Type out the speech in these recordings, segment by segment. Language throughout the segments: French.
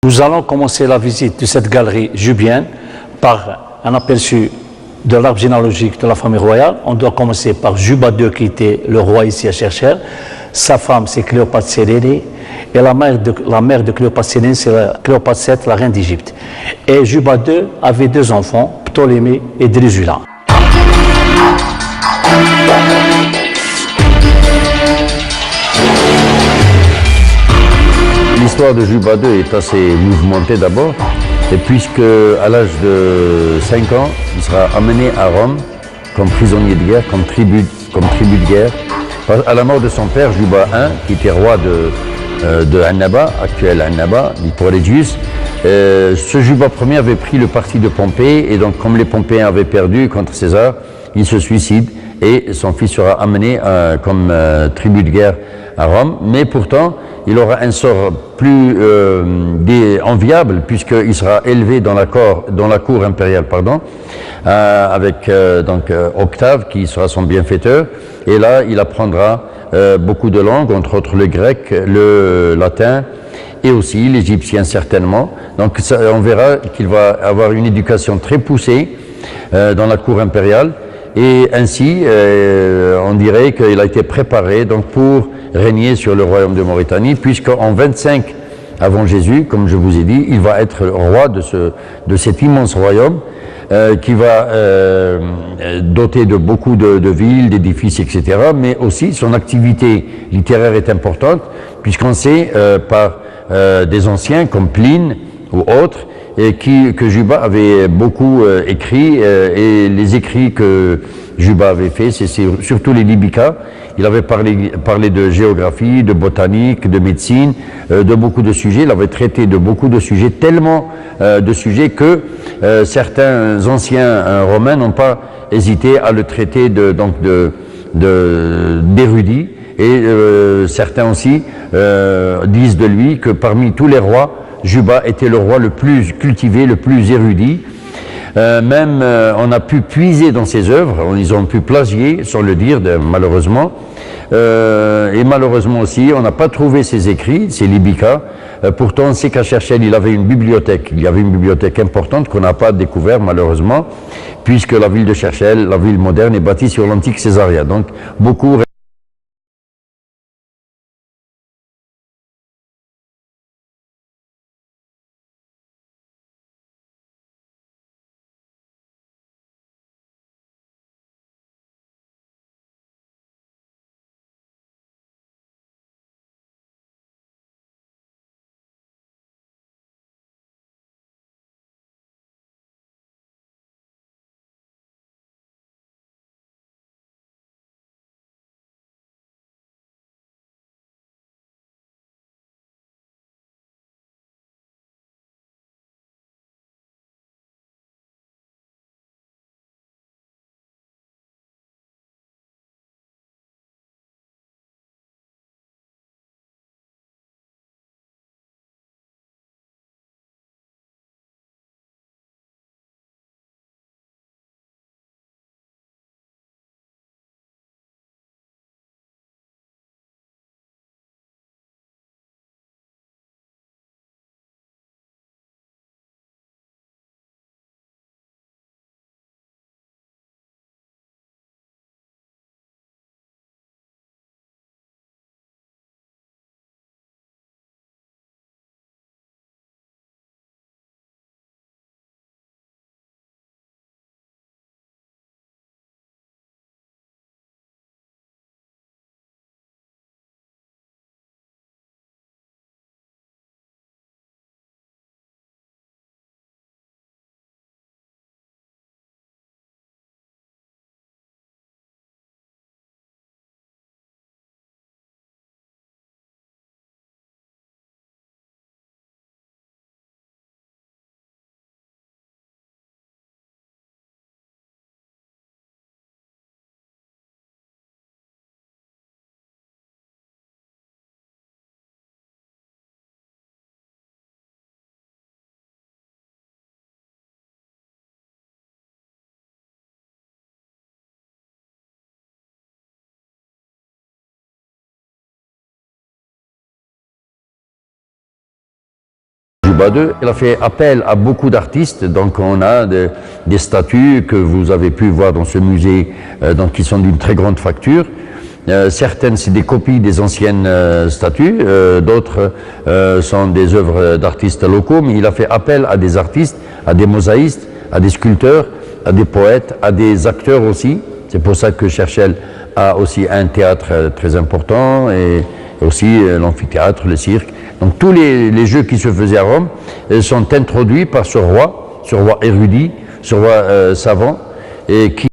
Nous allons commencer la visite de cette galerie jubienne par un aperçu de l'arbre généalogique de la famille royale. On doit commencer par Juba II, qui était le roi ici à Cherchell. Sa femme, c'est Cléopâtre Sérénée. Et la mère de Cléopâtre Sérénée, c'est Cléopâtre VII, la reine d'Égypte. Et Juba II avait deux enfants, Ptolémée et Drusilla. L'histoire de Juba II est assez mouvementée d'abord, et puisque à l'âge de 5 ans, il sera amené à Rome comme prisonnier de guerre, comme tribut de guerre, à la mort de son père Juba I, qui était roi de Annaba, actuel Annaba, pour les Juifs. Ce Juba Ier avait pris le parti de Pompée, et donc comme les Pompéens avaient perdu contre César, il se suicide et son fils sera amené comme tribut de guerre à Rome. Mais pourtant, il aura un sort plus enviable, puisqu'il sera élevé dans la cour impériale, avec Octave, qui sera son bienfaiteur. Et là, il apprendra beaucoup de langues, entre autres le grec, le latin, et aussi l'égyptien certainement. Donc on verra qu'il va avoir une éducation très poussée dans la cour impériale, et ainsi on dirait qu'il a été préparé donc pour régner sur le royaume de Mauritanie, puisqu'en 25 avant Jésus, comme je vous ai dit, il va être roi de cet immense royaume qui va doter de beaucoup de villes, d'édifices, etc. Mais aussi son activité littéraire est importante, puisqu'on sait par des anciens comme Pline ou autres, et que Juba avait beaucoup écrit, et les écrits que Juba avait fait, c'est surtout les Libica. Il avait parlé de géographie, de botanique, de médecine, de beaucoup de sujets. Il avait traité de beaucoup de sujets, tellement de sujets que certains anciens Romains n'ont pas hésité à le traiter d'érudit. Et certains aussi disent de lui que parmi tous les rois, Juba était le roi le plus cultivé, le plus érudit. On a pu puiser dans ses œuvres, ils ont pu plagier, sans le dire, malheureusement. Et malheureusement aussi, on n'a pas trouvé ses écrits, ses Libica. Pourtant, on sait qu'à Cherchell, il y avait une bibliothèque importante qu'on n'a pas découvert, malheureusement, puisque la ville de Cherchell, la ville moderne, est bâtie sur l'antique Césaria. Donc, beaucoup Juba II. Il a fait appel à beaucoup d'artistes, donc on a des statues que vous avez pu voir dans ce musée, donc qui sont d'une très grande facture. Certaines, c'est des copies des anciennes statues, d'autres sont des œuvres d'artistes locaux, mais il a fait appel à des artistes, à des mosaïstes, à des sculpteurs, à des poètes, à des acteurs aussi. C'est pour ça que Cherchel a aussi un théâtre très important et aussi l'amphithéâtre, le cirque. Donc tous les jeux qui se faisaient à Rome sont introduits par ce roi érudit, ce roi savant, et qui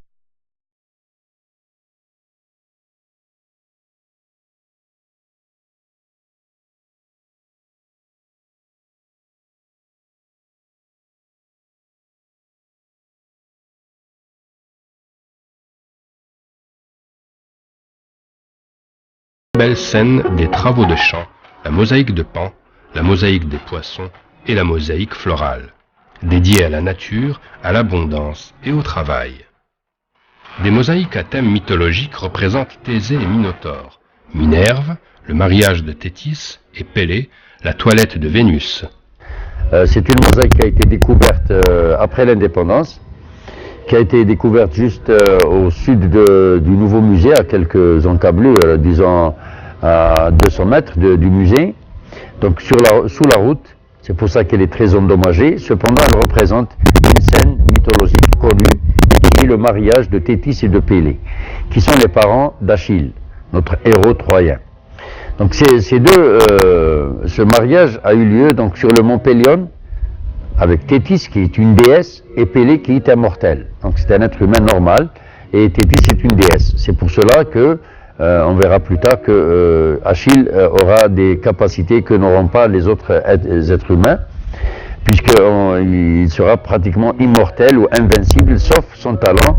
belle scène des travaux de chant, la mosaïque de Pan, la mosaïque des poissons et la mosaïque florale, dédiée à la nature, à l'abondance et au travail. Des mosaïques à thème mythologique représentent Thésée et Minotaure, Minerve, le mariage de Thétis, et Pélée, la toilette de Vénus. c'est une mosaïque qui a été découverte après l'indépendance, qui a été découverte juste au sud du nouveau musée, à quelques encablures, disons à 200 mètres du musée, donc sous la route. C'est pour ça qu'elle est très endommagée. Cependant, elle représente une scène mythologique connue, qui est le mariage de Thétis et de Pélée, qui sont les parents d'Achille, notre héros troyen. Donc ce mariage a eu lieu donc sur le mont Pélion, avec Thétis qui est une déesse et Pélée qui est immortel. Donc c'est un être humain normal et Thétis est une déesse. C'est pour cela que on verra plus tard que Achille aura des capacités que n'auront pas les autres êtres humains, puisqu'il sera pratiquement immortel ou invincible, sauf son talent